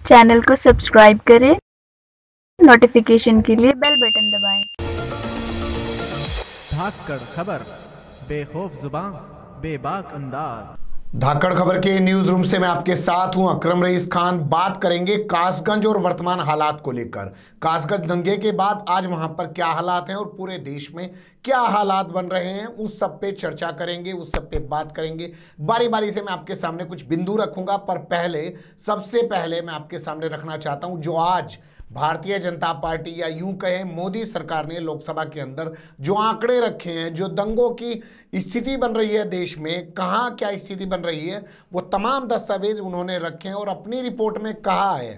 Channel को subscribe करें, notification के लिए बेल बटन दबाएं। धाकड़ खबर, बेखौफ जुबान, बेबाक अंदाज। धाकड़ खबर के न्यूज रूम से मैं आपके साथ हूं अकरम रईस खान। बात करेंगे कासगंज और वर्तमान हालात को लेकर। कासगंज दंगे के बाद आज वहां पर क्या हालात हैं और पूरे देश में क्या हालात बन रहे हैं, उस सब पे चर्चा करेंगे, उस सब पे बात करेंगे। बारी बारी से मैं आपके सामने कुछ बिंदु रखूंगा, पर सबसे पहले मैं आपके सामने रखना चाहता हूं जो आज भारतीय जनता पार्टी या यूं कहें मोदी सरकार ने लोकसभा के अंदर जो आंकड़े रखे हैं, जो दंगों की स्थिति बन रही है देश में, कहां क्या स्थिति बन रही है, वो तमाम दस्तावेज उन्होंने रखे हैं और अपनी रिपोर्ट में कहा है।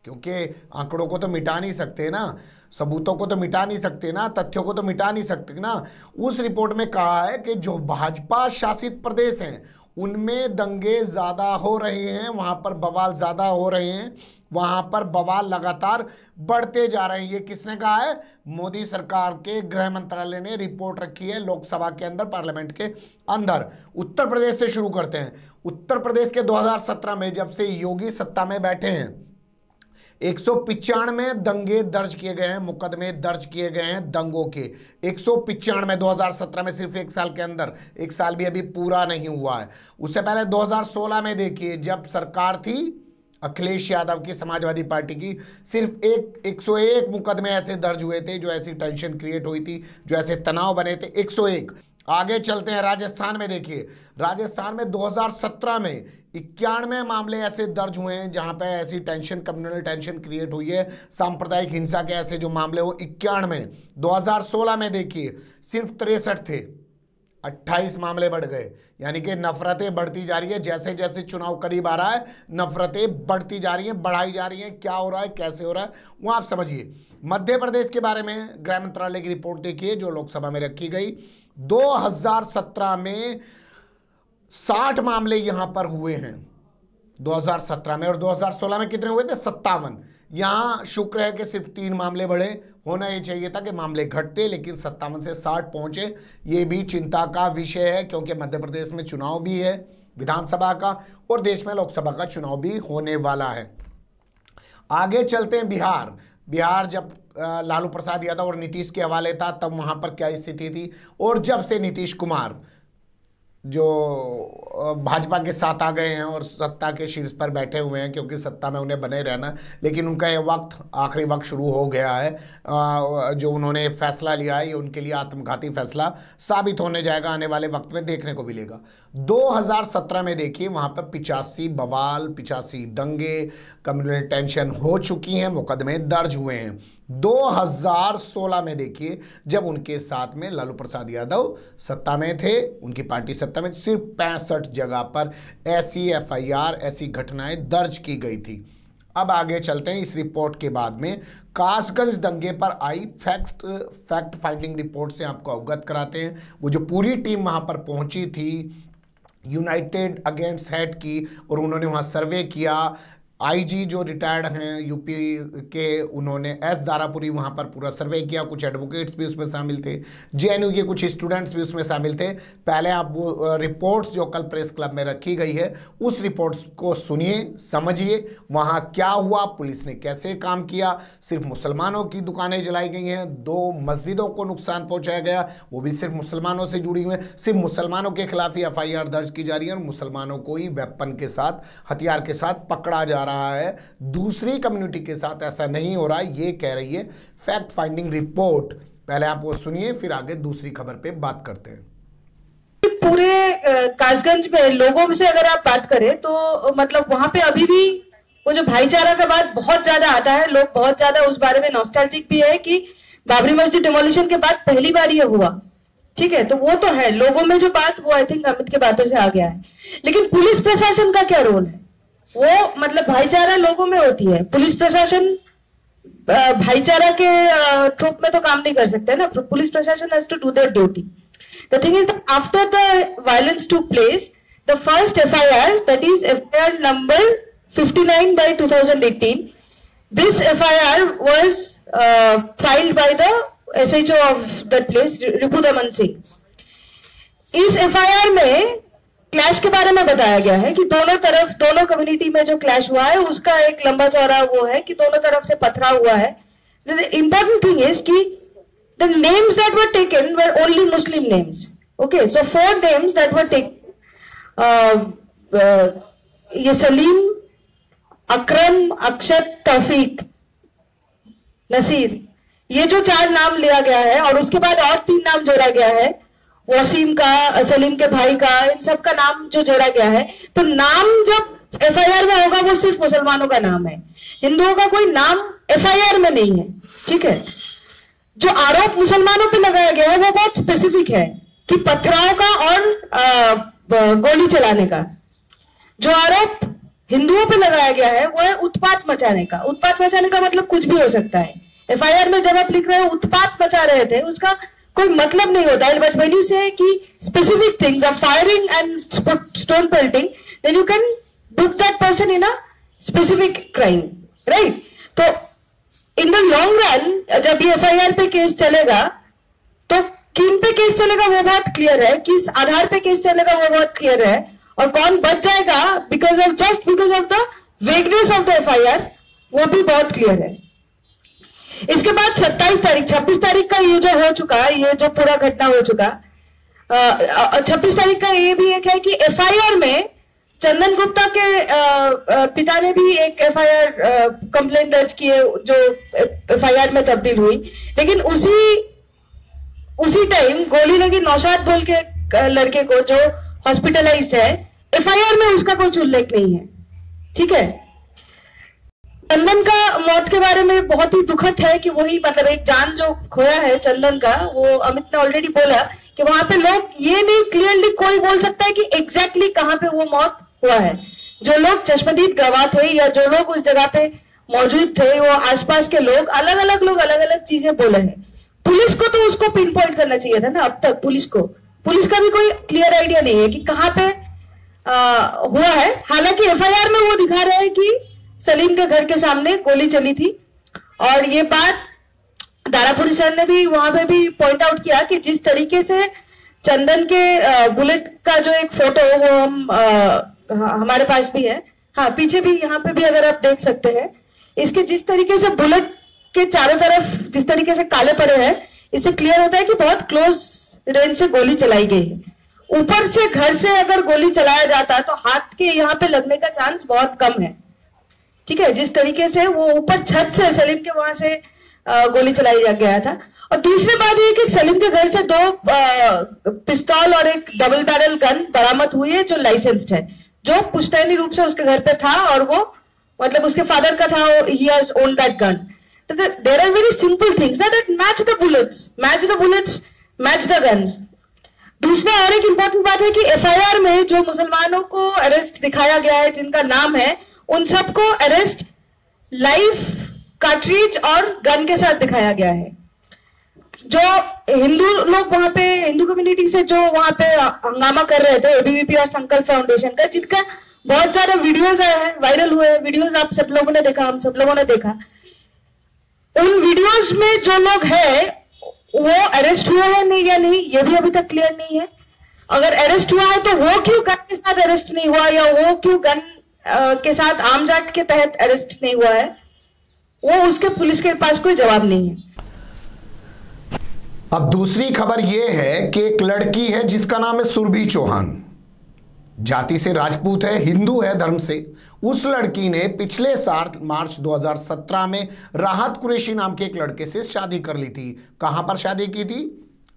क्योंकि आंकड़ों को तो मिटा नहीं सकते ना, सबूतों को तो मिटा नहीं सकते ना, तथ्यों को तो मिटा नहीं सकते ना। उस रिपोर्ट में कहा है कि जो भाजपा शासित प्रदेश हैं उनमें दंगे ज़्यादा हो रहे हैं, वहाँ पर बवाल ज़्यादा हो रहे हैं, वहाँ पर बवाल लगातार बढ़ते जा रहे हैं। ये किसने कहा है? मोदी सरकार के गृह मंत्रालय ने रिपोर्ट रखी है लोकसभा के अंदर, पार्लियामेंट के अंदर। उत्तर प्रदेश से शुरू करते हैं। उत्तर प्रदेश के 2017 में जब से योगी सत्ता में बैठे हैं 195 दंगे दर्ज किए गए हैं, मुकदमे दर्ज किए गए हैं दंगों के। 195 2017 में, सिर्फ एक साल के अंदर, एक साल भी अभी पूरा नहीं हुआ है। उससे पहले 2016 में देखिए, जब सरकार थी अखिलेश यादव की, समाजवादी पार्टी की, सिर्फ 101 मुकदमे ऐसे दर्ज हुए थे, जो ऐसी टेंशन क्रिएट हुई थी, जो ऐसे तनाव बने थे, 101। आगे चलते हैं, राजस्थान में देखिए, राजस्थान में 2017 में 91 मामले ऐसे दर्ज हुए हैं जहां पे ऐसी टेंशन, कम्युनल टेंशन क्रिएट हुई है, सांप्रदायिक हिंसा के ऐसे जो मामले हो 91। 2016 में देखिए सिर्फ 63 थे, 28 मामले बढ़ गए। यानी कि नफरतें बढ़ती जा रही है, जैसे जैसे चुनाव करीब आ रहा है नफरतें बढ़ती जा रही हैं, बढ़ाई जा रही हैं। क्या हो रहा है, कैसे हो रहा है, वो आप समझिए। मध्य प्रदेश के बारे में गृह मंत्रालय की रिपोर्ट देखिए जो लोकसभा में रखी गई। 2017 में 60 मामले यहां पर हुए हैं 2017 में, और 2016 में कितने हुए थे? 57। यहां शुक्र है कि सिर्फ 3 मामले बढ़े, होना ये चाहिए था कि मामले घटते, लेकिन 57 से 60 पहुंचे। ये भी चिंता का विषय है, क्योंकि मध्य प्रदेश में चुनाव भी है विधानसभा का, और देश में लोकसभा का चुनाव भी होने वाला है। आगे चलते हैं बिहार। बिहार जब लालू प्रसाद यादव और नीतीश के हवाले था तब वहां पर क्या स्थिति थी, और जब से नीतीश कुमार जो भाजपा के साथ आ गए हैं और सत्ता के शीर्ष पर बैठे हुए हैं, क्योंकि सत्ता में उन्हें बने रहना, लेकिन उनका ये वक्त, आखिरी वक्त शुरू हो गया है। जो उन्होंने फैसला लिया है ये उनके लिए आत्मघाती फैसला साबित होने जाएगा, आने वाले वक्त में देखने को मिलेगा। 2017 में देखिए वहाँ पर 85 बवाल, 85 दंगे, कम्युनल टेंशन हो चुकी हैं, मुकदमे दर्ज हुए हैं। 2016 में देखिए जब उनके साथ में लालू प्रसाद यादव सत्ता में थे, उनकी पार्टी सत्ता में, सिर्फ 65 जगह पर ऐसी एफआईआर, ऐसी घटनाएं दर्ज की गई थी। अब आगे चलते हैं। इस रिपोर्ट के बाद में कासगंज दंगे पर आई फैक्ट फाइंडिंग रिपोर्ट से आपको अवगत कराते हैं। वो जो पूरी टीम वहां पर पहुंची थी यूनाइटेड अगेंस्ट हेट की, और उन्होंने वहां सर्वे किया। आईजी जो रिटायर्ड हैं यूपी के, उन्होंने एस दारापुरी वहाँ पर पूरा सर्वे किया। कुछ एडवोकेट्स भी उसमें शामिल थे, जेएनयू के कुछ स्टूडेंट्स भी उसमें शामिल थे। पहले आप वो रिपोर्ट्स जो कल प्रेस क्लब में रखी गई है उस रिपोर्ट्स को सुनिए, समझिए वहाँ क्या हुआ, पुलिस ने कैसे काम किया। सिर्फ मुसलमानों की दुकानें जलाई गई हैं, 2 मस्जिदों को नुकसान पहुँचाया गया, वो भी सिर्फ मुसलमानों से जुड़ी हुई हैं। सिर्फ मुसलमानों के खिलाफ ही एफआईआर दर्ज की जा रही है, और मुसलमानों को ही वेपन के साथ, हथियार के साथ पकड़ा जा रहा है। दूसरी कम्युनिटी के साथ ऐसा नहीं हो रहा है, ये कह रही है फैक्ट फाइंडिंग रिपोर्ट। पहले आप वो सुनिए, फिर आगे दूसरी खबर पे बात करते हैं। पूरे कासगंज में लोगों से अगर आप बात करें तो मतलब वहां पे अभी भी वो जो भाईचारा का बात बहुत ज्यादा आता है। लोग बहुत ज्यादा उस बारे में नॉस्टैल्जिक भी है कि बाबरी मस्जिद डिमोलिशन के बाद पहली बार ये हुआ, ठीक है, तो वो तो है लोगों में जो बात, वो आई थिंक अमित के बातों से आ गया है। लेकिन पुलिस प्रशासन का क्या रोल है? वो मतलब भाईचारा लोगों में होती है, पुलिस प्रशासन भाईचारा के ट्रूप में तो काम नहीं कर सकते ना। पुलिस प्रशासन has to do their duty. The thing is that after the violence took place, the first FIR, that is FIR number 59 by 2018, this FIR was filed by the SHO of that place, रिपु दमन सिंह। इस FIR में clash के बारे में बताया गया है कि दोनों तरफ, दोनों कम्युनिटी में जो क्लैश हुआ है उसका एक लंबा चौड़ा वो है कि दोनों तरफ से पथराव हुआ है. इंपॉर्टेंट थिंग इज कि the names that were taken were only Muslim names. Okay, so 4 names that were taken, ये सलीम, अकरम, अक्षत, तौफीक, नसीर, ये जो 4 नाम लिया गया है और उसके बाद और 3 नाम जोड़ा गया है, वसीम का, सलीम के भाई का, इन सब का नाम जो जोड़ा गया है. तो नाम जब एफआईआर में होगा वो सिर्फ मुसलमानों का नाम है, हिंदुओं का कोई नाम एफआईआर में नहीं है. ठीक है. जो आरोप मुसलमानों पे लगाया गया है वो बहुत स्पेसिफिक है कि पथराव का और गोली चलाने का. जो आरोप हिंदुओं पे लगाया गया है वो है उत्पात मचाने का. उत्पात मचाने का मतलब कुछ भी हो सकता है. एफआईआर में जब आप लिख रहे हो उत्पात मचा रहे थे, उसका कोई मतलब नहीं होता है. बट व्हेन यू से कि specific things of firing and stone pelting, then you can book that person in a specific crime, right. तो इन द लॉन्ग रन जब ये एफआईआर पे केस चलेगा तो किन पे केस चलेगा वो बहुत क्लियर है, किस आधार पे केस चलेगा वो बहुत क्लियर है, और कौन बच जाएगा because of the vagueness of the FIR वो भी बहुत क्लियर है. इसके बाद 26 तारीख का ये जो हो चुका, ये जो पूरा घटना हो चुका, 26 तारीख का ये भी एक है कि एफआईआर में चंदन गुप्ता के पिता ने भी एक एफआईआर कंप्लेंट दर्ज की है जो एफआईआर में तब्दील हुई. लेकिन उसी टाइम गोली लगी नौशाद बोल के लड़के को जो हॉस्पिटलाइज्ड है. एफआईआर में उसका कोई उल्लेख नहीं है. ठीक है. चंदन का मौत के बारे में बहुत ही दुखद है कि वही मतलब एक जान जो खोया है चंदन का, वो अमित ने ऑलरेडी बोला कि वहां पे लोग ये नहीं क्लियरली कोई बोल सकता है कि एग्जैक्टली कहां पे वो मौत हुआ है. जो लोग चश्मदीद गवाह थे या जो लोग उस जगह पे मौजूद थे, वो आसपास के लोग अलग अलग चीजें बोले हैं. पुलिस को तो उसको पिन पॉइंट करना चाहिए था ना. अब तक पुलिस का भी कोई क्लियर आइडिया नहीं है कि कहां पे हुआ है. हालांकि एफआईआर में वो दिखा रहे हैं कि सलीम के घर के सामने गोली चली थी, और ये बात दारापुरी सर ने भी वहां पे भी पॉइंट आउट किया कि जिस तरीके से चंदन के बुलेट का जो एक फोटो वो हम हमारे पास भी है, हाँ पीछे भी, यहाँ पे भी अगर आप देख सकते हैं, इसके जिस तरीके से बुलेट के चारों तरफ जिस तरीके से काले पड़े हैं, इससे क्लियर होता है कि बहुत क्लोज रेंज से गोली चलाई गई है. ऊपर से घर से अगर गोली चलाया जाता तो हाथ के यहाँ पे लगने का चांस बहुत कम है. ठीक है. जिस तरीके से वो ऊपर छत से सलीम के वहां से गोली चलाई गया था. और दूसरी बात ये कि सलीम के घर से 2 पिस्तौल और एक डबल बैरल गन बरामद हुई है जो लाइसेंस्ड है, जो पुश्तैनी रूप से उसके घर पे था, और वो मतलब उसके फादर का था, he has owned that gun. There are very simple things that match the bullets, match the guns. दूसरा और एक इंपॉर्टेंट बात है कि एफआईआर में जो मुसलमानों को अरेस्ट दिखाया गया है जिनका नाम है, उन सबको अरेस्ट लाइव कार्ट्रिज और गन के साथ दिखाया गया है. जो हिंदू लोग वहां पे, हिंदू कम्युनिटी से जो वहां पे हंगामा कर रहे थे, एबीवीपी और संकल्प फाउंडेशन का, जिनका बहुत सारे वीडियोस आए हैं, वायरल हुए वीडियोस आप सब लोगों ने देखा, हम सब लोगों ने देखा. उन वीडियोस में जो लोग हैं वो अरेस्ट हुए हैं नहीं या नहीं, ये भी अभी तक क्लियर नहीं है. अगर अरेस्ट हुआ है तो वो क्यों गन के साथ अरेस्ट नहीं हुआ, या वो क्यों गन के साथ आर्म्स एक्ट के तहत अरेस्ट नहीं हुआ है, वो उसके पुलिस के पास कोई जवाब नहीं है. अब दूसरी खबर यह है कि एक लड़की है जिसका नाम है सुरभि चौहान, जाति से राजपूत है, हिंदू है धर्म से. उस लड़की ने पिछले साल मार्च 2017 में राहत कुरैशी नाम के एक लड़के से शादी कर ली थी. कहां पर शादी की थी?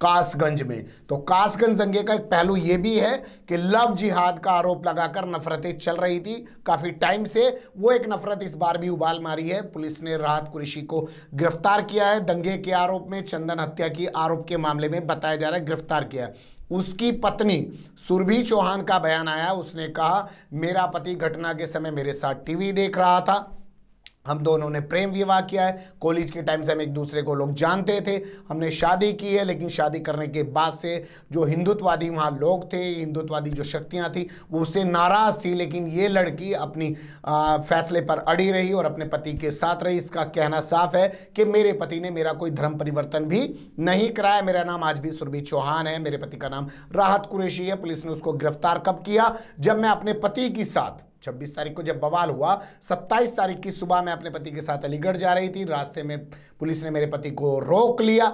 कासगंज में. तो कासगंज दंगे का एक पहलू यह भी है कि लव जिहाद का आरोप लगाकर नफरतें चल रही थी काफी टाइम से. वो एक नफरत इस बार भी उबाल मारी है. पुलिस ने राहत कुरैशी को गिरफ्तार किया है दंगे के आरोप में, चंदन हत्या की आरोप के मामले में बताया जा रहा है गिरफ्तार किया है. उसकी पत्नी सुरभि चौहान का बयान आया. उसने कहा, मेरा पति घटना के समय मेरे साथ टीवी देख रहा था हम दोनों ने प्रेम विवाह किया है, कॉलेज के टाइम से हम एक दूसरे को लोग जानते थे, हमने शादी की है, लेकिन शादी करने के बाद से जो हिंदुत्ववादी वहाँ लोग थे, हिंदुत्ववादी जो शक्तियाँ थी वो उससे नाराज़ थी, लेकिन ये लड़की अपनी फैसले पर अड़ी रही और अपने पति के साथ रही। इसका कहना साफ है कि मेरे पति ने मेरा कोई धर्म परिवर्तन भी नहीं कराया। मेरा नाम आज भी सुरभि चौहान है, मेरे पति का नाम राहत कुरैशी है। पुलिस ने उसको गिरफ्तार कब किया? जब मैं अपने पति के साथ 26 तारीख को जब बवाल हुआ, 27 तारीख की सुबह मैं अपने पति के साथ अलीगढ़ जा रही थी। रास्ते में पुलिस ने मेरे पति को रोक लिया,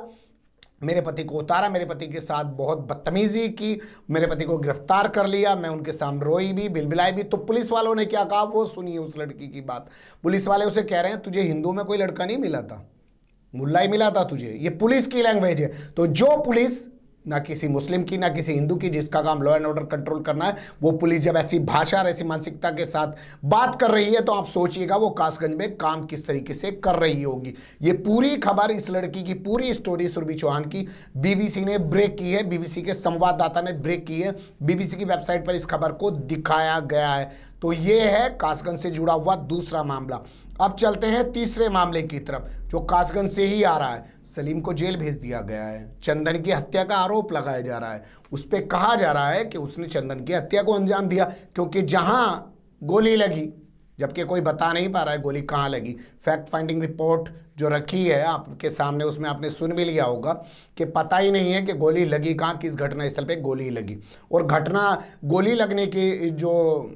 मेरे पति को उतारा, मेरे पति के साथ बहुत बदतमीजी की, मेरे पति को गिरफ्तार कर लिया। मैं उनके सामने रोई भी, बिलबिलाई भी। तो पुलिस वालों ने क्या कहा वो सुनिए उस लड़की की बात। पुलिस वाले उसे कह रहे हैं तुझे हिंदू में कोई लड़का नहीं मिला था, मुल्ला ही मिला था तुझे। ये पुलिस की लैंग्वेज है। तो जो पुलिस ना किसी मुस्लिम की ना किसी हिंदू की, जिसका काम लॉ एंड ऑर्डर कंट्रोल करना है, वो पुलिस जब ऐसी भाषा और ऐसी मानसिकता के साथ बात कर रही है तो आप सोचिएगा वो कासगंज में काम किस तरीके से कर रही होगी। ये पूरी खबर, इस लड़की की पूरी स्टोरी सुरभि चौहान की बीबीसी ने ब्रेक की है, बीबीसी के संवाददाता ने ब्रेक की है, बीबीसी की वेबसाइट पर इस खबर को दिखाया गया है। तो ये है कासगंज से जुड़ा हुआ दूसरा मामला। अब चलते हैं तीसरे मामले की तरफ जो कासगंज से ही आ रहा है। सलीम को जेल भेज दिया गया है, चंदन की हत्या का आरोप लगाया जा रहा है। उस पर कहा जा रहा है कि उसने चंदन की हत्या को अंजाम दिया, क्योंकि जहां गोली लगी, जबकि कोई बता नहीं पा रहा है गोली कहां लगी। फैक्ट फाइंडिंग रिपोर्ट जो रखी है आपके सामने, उसमें आपने सुन भी लिया होगा कि पता ही नहीं है कि गोली लगी कहां, किस घटनास्थल पे गोली लगी। और गोली लगने के जो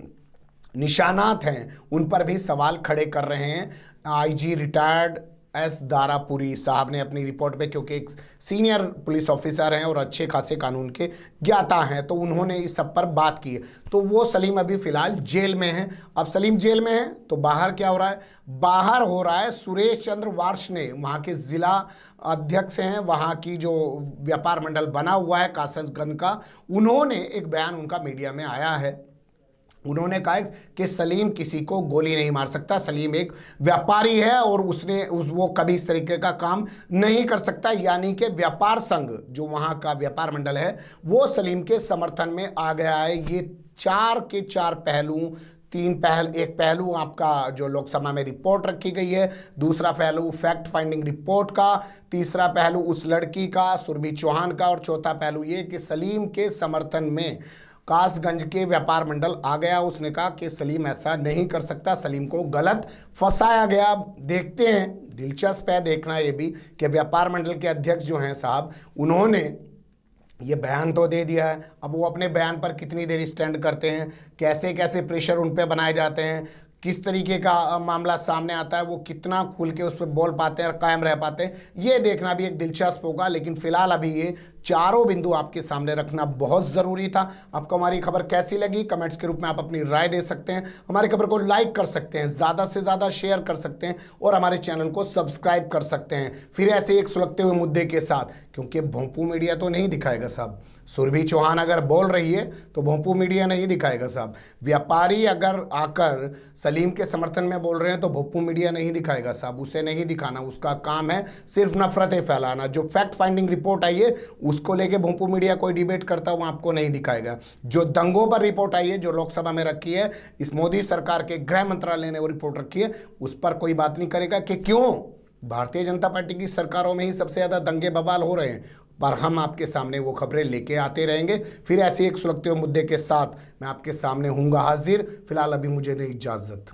निशानात हैं उन पर भी सवाल खड़े कर रहे हैं आईजी रिटायर्ड एस दारापुरी साहब ने अपनी रिपोर्ट में, क्योंकि एक सीनियर पुलिस ऑफिसर हैं और अच्छे खासे कानून के ज्ञाता हैं, तो उन्होंने इस सब पर बात की है। तो वो सलीम अभी फिलहाल जेल में है। अब सलीम जेल में है तो बाहर क्या हो रहा है? बाहर हो रहा है सुरेश चंद्र वार्ष्णेय, वहाँ के जिला अध्यक्ष हैं, वहाँ की जो व्यापार मंडल बना हुआ है कासगंज का, उन्होंने एक बयान उनका मीडिया में आया है। उन्होंने कहा कि सलीम किसी को गोली नहीं मार सकता, सलीम एक व्यापारी है और वो कभी इस तरीके का काम नहीं कर सकता। यानी कि व्यापार संघ जो वहाँ का व्यापार मंडल है वो सलीम के समर्थन में आ गया है। ये 4 के 4 पहलू, एक पहलू आपका जो लोकसभा में रिपोर्ट रखी गई है, दूसरा पहलू फैक्ट फाइंडिंग रिपोर्ट का, तीसरा पहलू उस लड़की का सुरभि चौहान का, और चौथा पहलू ये कि सलीम के समर्थन में कासगंज के व्यापार मंडल आ गया। उसने कहा कि सलीम ऐसा नहीं कर सकता, सलीम को गलत फंसाया गया। देखते हैं, दिलचस्प है देखना ये भी कि व्यापार मंडल के अध्यक्ष जो हैं साहब, उन्होंने ये बयान तो दे दिया है। अब वो अपने बयान पर कितनी देर स्टैंड करते हैं, कैसे कैसे प्रेशर उन पर बनाए जाते हैं, किस तरीके का मामला सामने आता है, वो कितना खुल के उस पर बोल पाते हैं और कायम रह पाते हैं, ये देखना भी एक दिलचस्प होगा। लेकिन फिलहाल अभी ये चारों बिंदु आपके सामने रखना बहुत ज़रूरी था। आपको हमारी खबर कैसी लगी कमेंट्स के रूप में आप अपनी राय दे सकते हैं। हमारी खबर को लाइक कर सकते हैं, ज़्यादा से ज़्यादा शेयर कर सकते हैं और हमारे चैनल को सब्सक्राइब कर सकते हैं। फिर ऐसे एक सुलगते हुए मुद्दे के साथ, क्योंकि भोंपू मीडिया तो नहीं दिखाएगा साहब, सुरभि चौहान अगर बोल रही है तो भोंपू मीडिया नहीं दिखाएगा साहब। व्यापारी अगर आकर सलीम के समर्थन में बोल रहे हैं तो भोंपू मीडिया नहीं दिखाएगा साहब, उसे नहीं दिखाना। उसका काम है सिर्फ नफरतें फैलाना। जो फैक्ट फाइंडिंग रिपोर्ट आई है उसको लेके भोंपू मीडिया कोई डिबेट करता हुआ आपको नहीं दिखाएगा। जो दंगों पर रिपोर्ट आई है, जो लोकसभा में रखी है, इस मोदी सरकार के गृह मंत्रालय ने वो रिपोर्ट रखी है, उस पर कोई बात नहीं करेगा कि क्यों भारतीय जनता पार्टी की सरकारों में ही सबसे ज़्यादा दंगे बवाल हो रहे हैं। पर हम आपके सामने वो खबरें लेके आते रहेंगे। फिर ऐसे एक सुलगते हुए मुद्दे के साथ मैं आपके सामने हूँगा हाजिर। फिलहाल अभी मुझे दे इजाज़त।